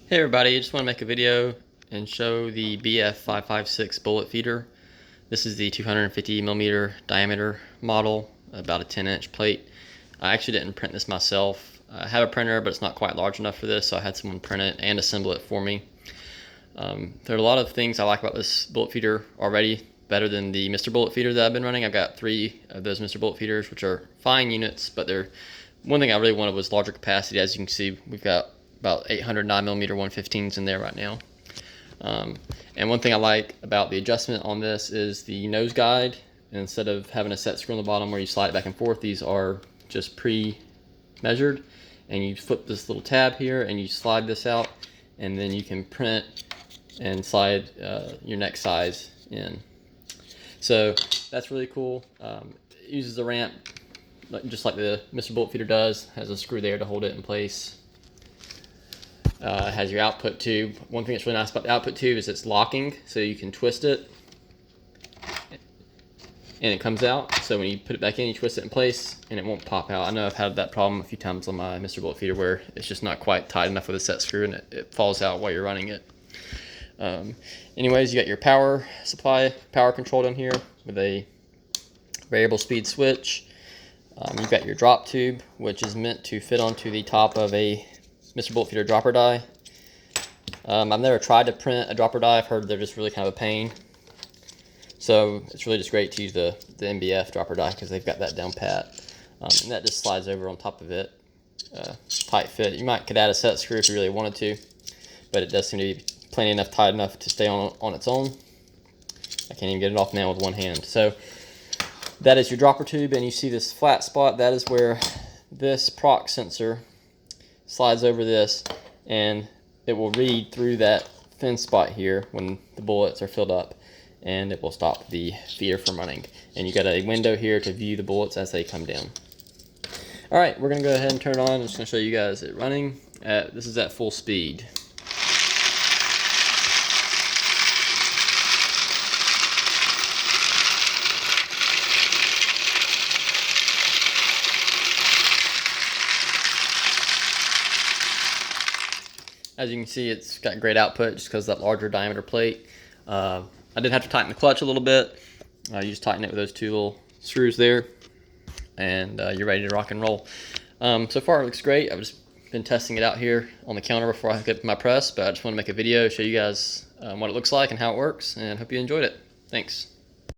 Hey everybody, I just want to make a video and show the BF556 bullet feeder. This is the 250 millimeter diameter model, about a 10-inch plate. I actually didn't print this myself. I have a printer, but it's not quite large enough for this, so I had someone print it and assemble it for me. There are a lot of things I like about this bullet feeder already, better than the Mr. Bullet feeder that I've been running. I've got 3 of those Mr. Bullet feeders, which are fine units, but one thing I really wanted was larger capacity. As you can see, we've got about 800 9mm 115s in there right now. And one thing I like about the adjustment on this is the nose guide. And instead of having a set screw on the bottom where you slide it back and forth, these are just pre-measured. And you flip this little tab here and you slide this out, and then you can print and slide your neck size in. So that's really cool. It uses a ramp just like the Mr. Bullet feeder does. Has a screw there to hold it in place. It has your output tube. One thing that's really nice about the output tube is it's locking, so you can twist it and it comes out. So when you put it back in, you twist it in place and it won't pop out. I know I've had that problem a few times on my Mr. Bullet feeder where it's just not quite tight enough with a set screw and it falls out while you're running it. Anyways, you got your power supply, power control down here with a variable speed switch. You've got your drop tube, which is meant to fit onto the top of a Mr. Bullet feeder dropper die. I've never tried to print a dropper die. I've heard they're just really kind of a pain. So it's really just great to use the MBF dropper die because they've got that down pat. And that just slides over on top of it. Tight fit. You could add a set screw if you really wanted to, but it does seem to be plenty enough tight enough to stay on its own. I can't even get it off now with one hand. So that is your dropper tube, and you see this flat spot. That is where this proc sensor slides over this, and it will read through that thin spot here when the bullets are filled up, and it will stop the feeder from running. And you got a window here to view the bullets as they come down. All right, we're gonna go ahead and turn it on. I'm just gonna show you guys it running. This is at full speed. As you can see, it's got great output just because of that larger diameter plate. I did have to tighten the clutch a little bit. You just tighten it with those 2 little screws there, and you're ready to rock and roll. So far it looks great. I've just been testing it out here on the counter before I get my press, but I just want to make a video, show you guys what it looks like and how it works, and hope you enjoyed it. Thanks.